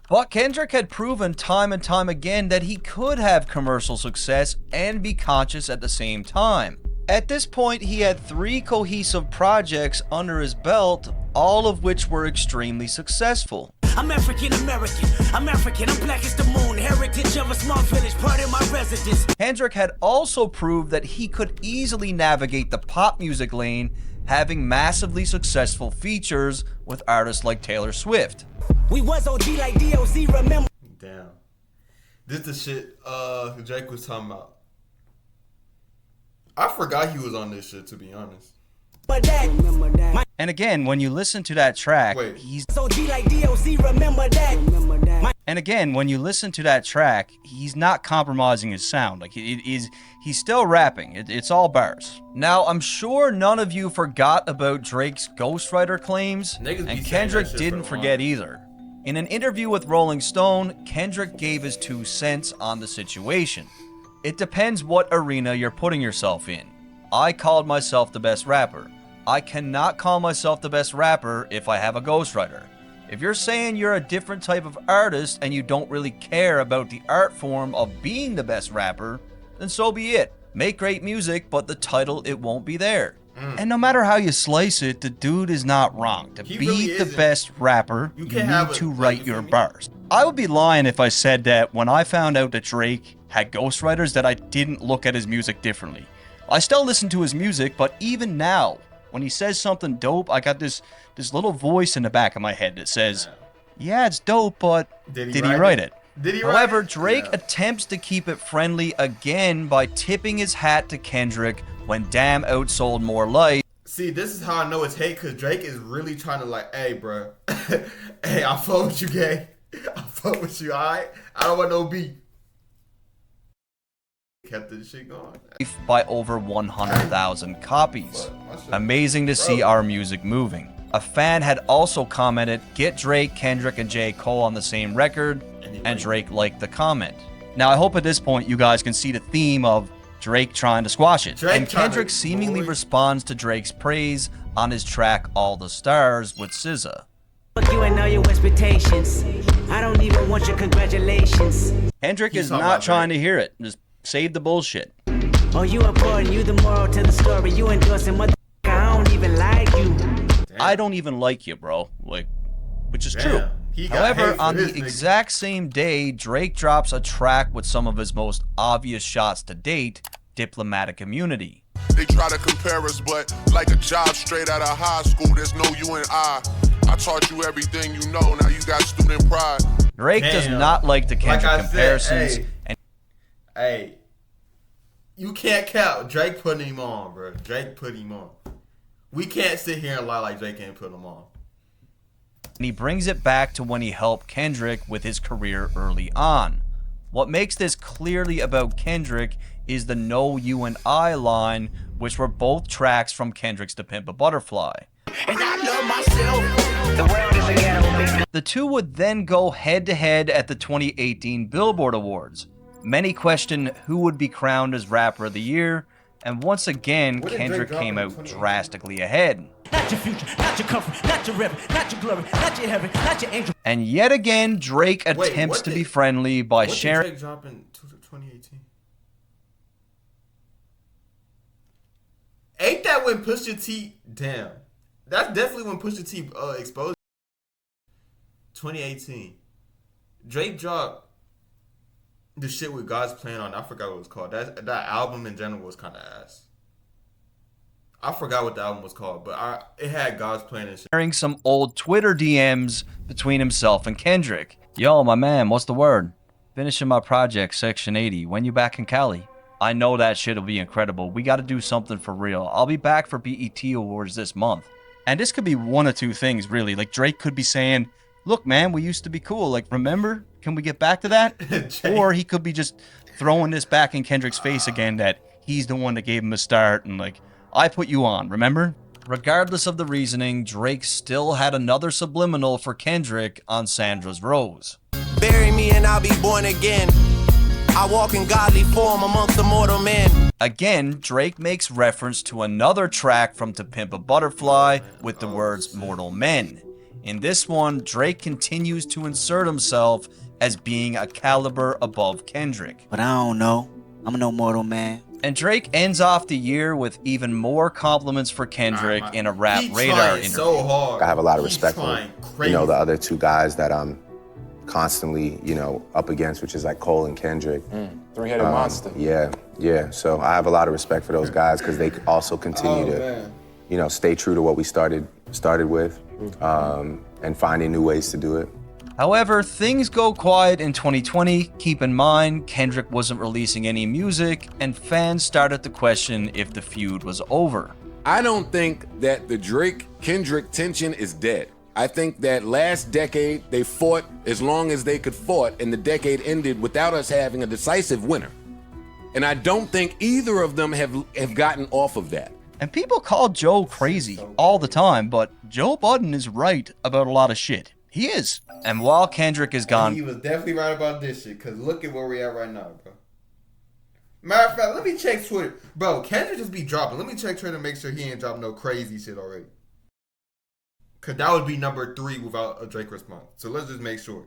But Kendrick had proven time and time again that he could have commercial success and be conscious at the same time. At this point, he had 3 cohesive projects under his belt, all of which were extremely successful. I'm African American, I'm black as the moon, heritage of a small village, part of my residence. Kendrick had also proved that he could easily navigate the pop music lane, having massively successful features with artists like Taylor Swift. We was OG like DOC, remember? Damn. This the shit Drake was talking about. I forgot he was on this shit, to be honest. And again, when you listen to that track, he's not compromising his sound. Like he's still rapping. It's all bars. Now, I'm sure none of you forgot about Drake's ghostwriter claims, and Kendrick didn't forget either. In an interview with Rolling Stone, Kendrick gave his 2 cents on the situation. It depends what arena you're putting yourself in. I called myself the best rapper. I cannot call myself the best rapper if I have a ghostwriter. If you're saying you're a different type of artist and you don't really care about the art form of being the best rapper, then so be it. Make great music, but the title, it won't be there. And no matter how you slice it, the dude is not wrong. To be the best rapper, you need to write your bars. I would be lying if I said that when I found out that Drake had ghostwriters that I didn't look at his music differently. I still listen to his music, but even now, when he says something dope, I got this little voice in the back of my head that says, yeah, it's dope, but did he write it? However, Drake attempts to keep it friendly again by tipping his hat to Kendrick when Damn outsold More Light. See, this is how I know it's hate, because Drake is really trying to like, hey, bro. Hey, I fuck with you, gang. I fuck with you, alright? I don't want no beef. Kept this shit going. By over 100,000 copies. Amazing to see our music moving. A fan had also commented, get Drake, Kendrick, and J. Cole on the same record, and Drake liked the comment. Now, I hope at this point you guys can see the theme of Drake trying to squash it. Drake And Kendrick seemingly responds to Drake's praise on his track All the Stars with SZA. Fuck you and all your expectations. I don't even want your congratulations. Kendrick is not trying to hear it. Just save the bullshit. Oh, you important, you the moral to the story. You endorsing motherfucker, I don't even like you. I don't even like you, bro. Like, which is true. He got However, hate for on the this nigga. exact same day, Drake drops a track with some of his most obvious shots to date, Diplomatic Immunity. They try to compare us, but like a job straight out of high school, there's no you and I taught you everything you know, now you got student pride. Drake does not like the Kendrick comparisons. Hey, you can't count. Drake putting him on, bro. Drake put him on. We can't sit here and lie like Drake ain't put him on. And he brings it back to when he helped Kendrick with his career early on. What makes this clearly about Kendrick is the No You and I line, which were both tracks from Kendrick's To Pimp a Butterfly. And I love myself. The world is a ghetto, baby. The two would then go head-to-head at the 2018 Billboard Awards. Many question who would be crowned as Rapper of the Year, and once again, Kendrick came out drastically ahead. Not your future, not your comfort, not your river, not your glory, not your heaven, not your angel. And yet again, Drake attempts to be friendly by sharing. What did Drake drop in 2018? Ain't that when Pusha T? Damn, that's definitely when Pusha T exposed. 2018, Drake dropped the shit with God's Plan on. I forgot what it was called. That album in general was kind of ass. I forgot what the album was called, but it had God's Plan and shit. Sharing some old Twitter DMs between himself and Kendrick. Yo, my man, what's the word? Finishing my project, Section 80. When you back in Cali? I know that shit'll be incredible. We gotta do something for real. I'll be back for BET Awards this month. And this could be one of two things, really. Like, Drake could be saying, look, man, we used to be cool. Like, remember? Can we get back to that? Or he could be just throwing this back in Kendrick's face again, that he's the one that gave him a start and, like, I put you on, remember? Regardless of the reasoning, Drake still had another subliminal for Kendrick on Sandra's Rose. Bury me and I'll be born again. I walk in godly form amongst the mortal men. Again, Drake makes reference to another track from To Pimp a Butterfly with the words mortal men. In this one, Drake continues to insert himself as being a caliber above Kendrick. But I don't know. I'm no mortal man. And Drake ends off the year with even more compliments for Kendrick in a Rap Radar interview. So hard. I have a lot of respect for, the other two guys that I'm constantly, up against, which is like Cole and Kendrick. Three-headed monster. Yeah. So I have a lot of respect for those guys because they also continue to, stay true to what we started with, and finding new ways to do it. However, things go quiet in 2020. Keep in mind, Kendrick wasn't releasing any music, and fans started to question if the feud was over. I don't think that the Drake-Kendrick tension is dead. I think that last decade, they fought as long as they could fight, and the decade ended without us having a decisive winner. And I don't think either of them have gotten off of that. And people call Joe crazy all the time, but Joe Budden is right about a lot of shit. He is. And while Kendrick is gone... He was definitely right about this shit, because look at where we at right now, bro. Matter of fact, let me check Twitter. Bro, Kendrick just be dropping. Let me check Twitter to make sure he ain't dropping no crazy shit already. Because that would be number 3 without a Drake response. So let's just make sure.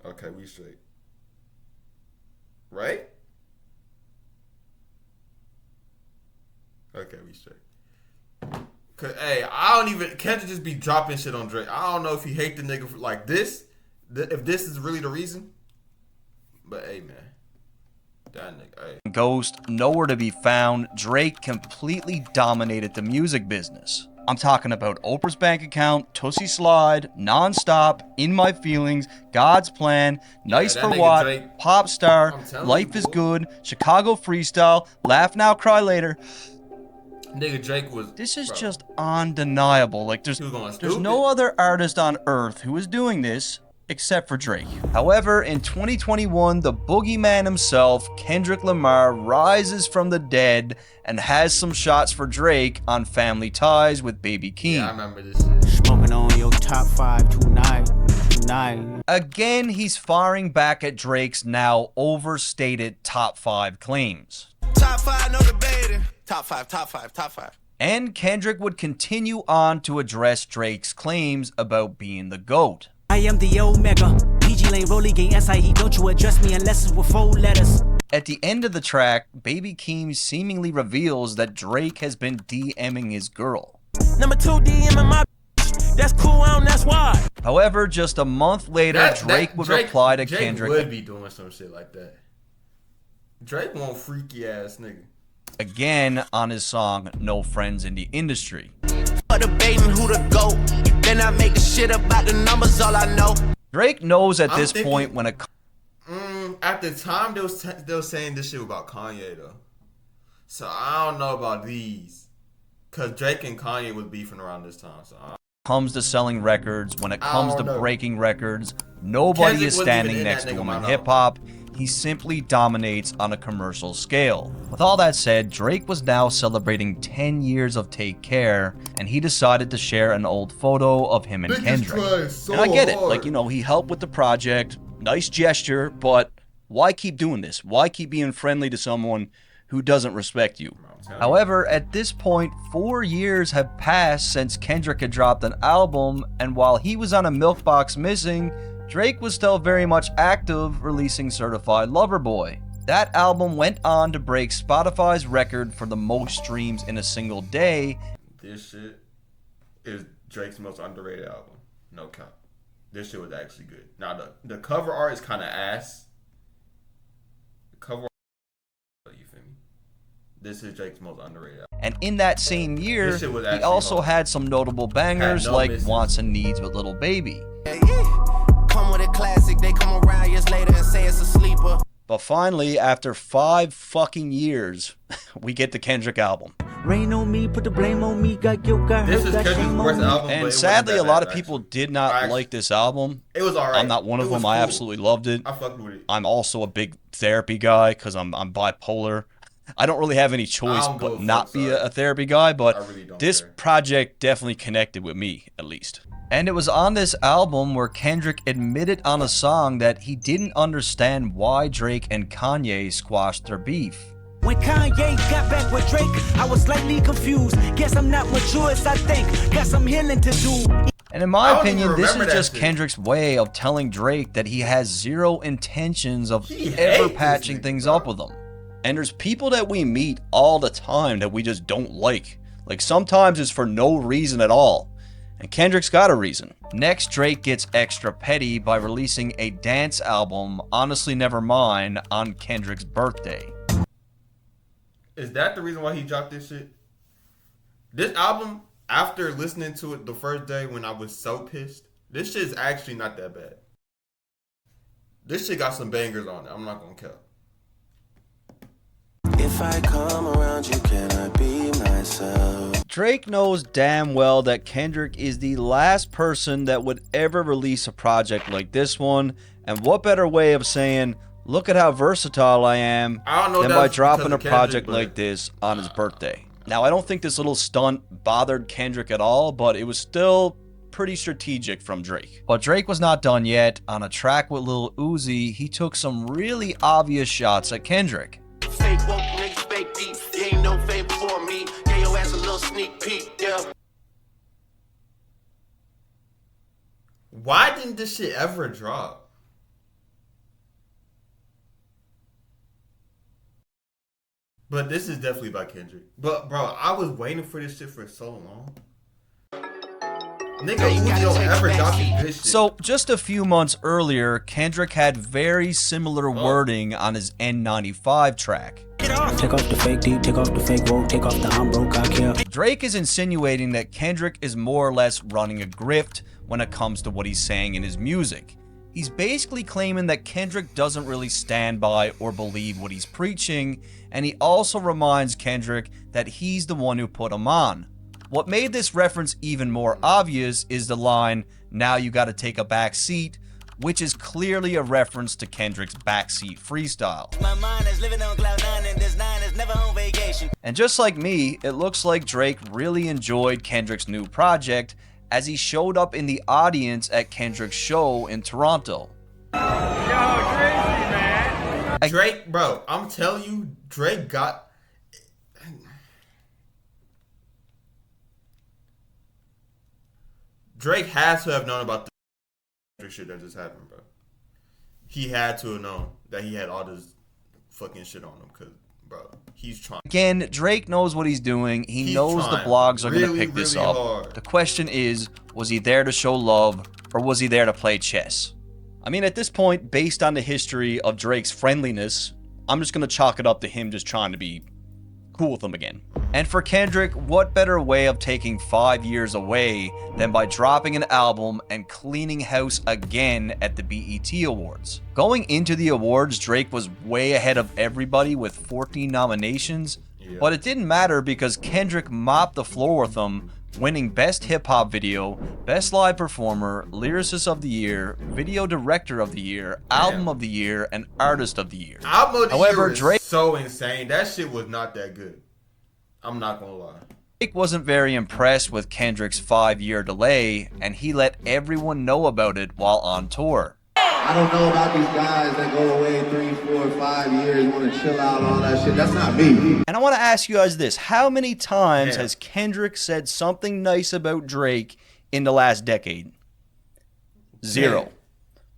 Okay, we straight. Right? Okay, we straight. Cause hey, I don't even Kendrick just be dropping shit on Drake. I don't know if he hate the nigga for like this, if this is really the reason. But hey, man, that nigga. Hey. Ghost, nowhere to be found. Drake completely dominated the music business. I'm talking about Oprah's Bank Account, Tootsie Slide, Nonstop, In My Feelings, God's Plan, Nice for What, Drake, Pop Star, Life is Good, Chicago Freestyle, Laugh Now, Cry Later. Nigga, Drake was... This is just undeniable. Like, there's no other artist on earth who is doing this. except for Drake. However, in 2021, the boogeyman himself, Kendrick Lamar, rises from the dead and has some shots for Drake on Family Ties with Baby Keem. Yeah, I remember this shit. Smoking on your top 5 tonight. Again, he's firing back at Drake's now overstated top 5 claims. Top 5, no debating. Top 5, top 5, top 5. And Kendrick would continue on to address Drake's claims about being the GOAT. I am the Omega. PG Lane, Rolly Gang, SIE. Don't you address me unless it's with 4 letters. At the end of the track, Baby Keem seemingly reveals that Drake has been DMing his girl. Number 2, DMing my that's cool, that's why. However, just a month later, Drake would reply to Kendrick. Drake would be doing some shit like that. Drake won't freaky ass nigga. Again on his song No Friends in the Industry. Debating who to go. Then I make the shit about the numbers, all I know. Drake knows at this point when a at the time they were saying this shit about Kanye though. So I don't know about these. Cause Drake and Kanye was beefing around this time. So comes to selling records, when it comes to breaking records, nobody is standing next to him in hip-hop. He simply dominates on a commercial scale. With all that said, Drake was now celebrating 10 years of Take Care, and he decided to share an old photo of him and Kendrick. And I get it, like, you know, he helped with the project, nice gesture, but why keep doing this? Why keep being friendly to someone who doesn't respect you? However, at this point, 4 years have passed since Kendrick had dropped an album, and while he was on a Milk Box Missing, Drake was still very much active, releasing Certified Lover Boy. That album went on to break Spotify's record for the most streams in a single day. This shit is Drake's most underrated album. No count. This shit was actually good. Now, the cover art is kind of ass. The cover art, you feel me? This is Drake's most underrated album. And in that same year, he also had some notable bangers like Wants and Needs with Lil Baby. Come with a classic, they come around years later and say it's a sleeper. But finally, after 5 fucking years, we get the Kendrick album. Rain on me, put the blame on me, got guilt, got hurt, got shame on me. And sadly, a lot of people did not like this album. It was alright. I'm not one of them. Cool. I absolutely loved it. I fucked with it. I'm also a big therapy guy because I'm bipolar. I don't really have any choice but not be a therapy guy, but this project definitely connected with me, at least. And it was on this album where Kendrick admitted on a song that he didn't understand why Drake and Kanye squashed their beef. When Kanye got back with Drake, I was slightly confused. Guess I'm not mature as I think. Got some healing to do. And in my opinion, this is just Kendrick's way of telling Drake that he has zero intentions of ever patching things up with him. And there's people that we meet all the time that we just don't like. Like sometimes it's for no reason at all. And Kendrick's got a reason. Next, Drake gets extra petty by releasing a dance album, Honestly Nevermind, on Kendrick's birthday. Is that the reason why he dropped this shit? This album, after listening to it the first day when I was so pissed, this shit is actually not that bad. This shit got some bangers on it. I'm not gonna cap. If I come around you, can I be myself? Drake knows damn well that Kendrick is the last person that would ever release a project like this one, and what better way of saying, look at how versatile I am, than by dropping a project like this on his birthday. Now, I don't think this little stunt bothered Kendrick at all, but it was still pretty strategic from Drake. But Drake was not done yet. On a track with Lil Uzi, he took some really obvious shots at Kendrick. Fake woke niggas, fake deep. You ain't no favor for me. Gave your ass a little sneak peek, yeah. Why didn't this shit ever drop? But this is definitely by Kendrick. But bro, I was waiting for this shit for so long. Nigga, Uzi don't ever drop this shit. So, just a few months earlier, Kendrick had very similar wording on his N95 track. Take off the fake deep, take off the fake woke, take off the I'm broke, I care. Drake is insinuating that Kendrick is more or less running a grift when it comes to what he's saying in his music. He's basically claiming that Kendrick doesn't really stand by or believe what he's preaching, and he also reminds Kendrick that he's the one who put him on. What made this reference even more obvious is the line, "Now you gotta take a back seat," which is clearly a reference to Kendrick's backseat freestyle. My mind is living on cloud nine and this nine is never on vacation. And just like me, it looks like Drake really enjoyed Kendrick's new project as he showed up in the audience at Kendrick's show in Toronto. Yo, crazy, man. Drake, bro, I'm telling you, Drake got... Drake has to have known about the shit that just happened, bro. He had to have known that he had all this fucking shit on him, because, bro, he's trying. Again, Drake knows what he's doing. He's knows the blogs are going to pick this up. Hard. The question is, was he there to show love, or was he there to play chess? I mean, at this point, based on the history of Drake's friendliness, I'm just going to chalk it up to him just trying to be cool with him again. And for Kendrick, what better way of taking 5 years away than by dropping an album and cleaning house again at the BET Awards? Going into the awards, Drake was way ahead of everybody with 14 nominations, but it didn't matter because Kendrick mopped the floor with them, winning Best Hip Hop Video, Best Live Performer, Lyricist of the Year, Video Director of the Year, Album of the Year, and Artist of the Year. Album of the Year is Drake so insane. That shit was not that good. I'm not gonna lie. Drake wasn't very impressed with Kendrick's 5-year delay, and he let everyone know about it while on tour. I don't know about these guys that go away 3, 4, 5 years, want to chill out, all that shit. That's not me. And I want to ask you guys this. How many times has Kendrick said something nice about Drake in the last decade? 0.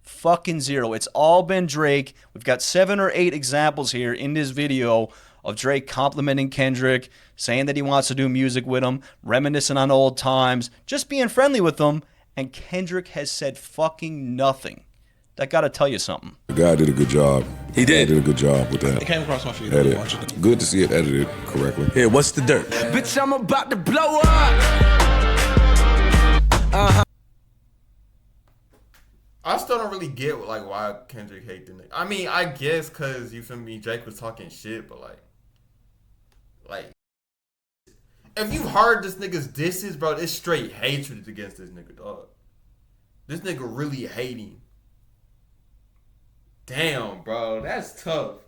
Fucking 0. It's all been Drake. We've got 7 or 8 examples here in this video of Drake complimenting Kendrick, saying that he wants to do music with him, reminiscing on old times, just being friendly with him, and Kendrick has said fucking nothing. That gotta tell you something. The guy did a good job. He did. Did a good job with that. It came across my feed. Good to see it edited correctly. Here, what's the dirt? Bitch, I'm about to blow up. I still don't really get like why Kendrick hate the nigga. I mean, I guess because you feel me, Drake was talking shit, but like if you heard this nigga's disses, bro, it's straight hatred against this nigga, dog. This nigga really hating. Damn, bro, that's tough.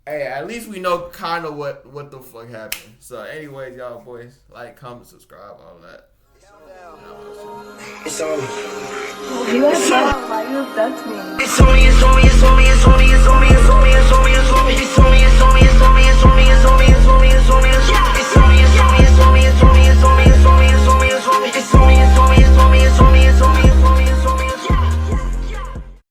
Hey, at least we know kind of what the fuck happened. So, anyways, y'all boys, like, comment, subscribe, all that. It's on. You guys know why you abduct me. It's on me, it's on me, it's on me, it's on me.